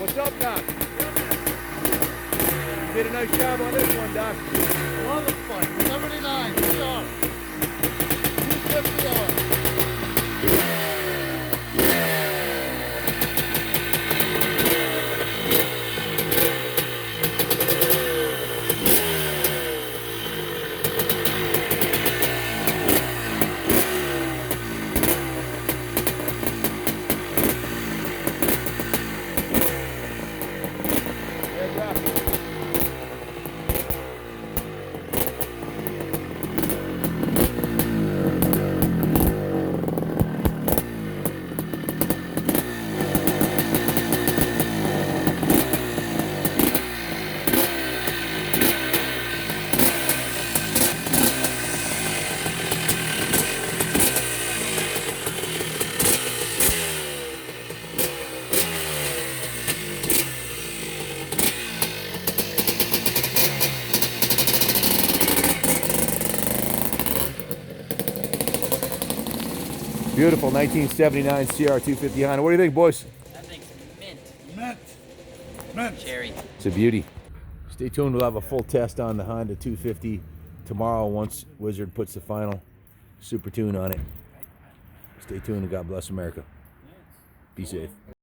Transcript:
What's up, Doc? You did a nice job on this one, Doc. Love it, fun. 79 CR. 250 hour. Beautiful 1979 CR250 Honda. What do you think, boys? That thing's mint. Mint. Mint. Cherry. It's a beauty. Stay tuned. We'll have a full test on the Honda 250 tomorrow once Wizard puts the final super tune on it. Stay tuned and God bless America. Be safe.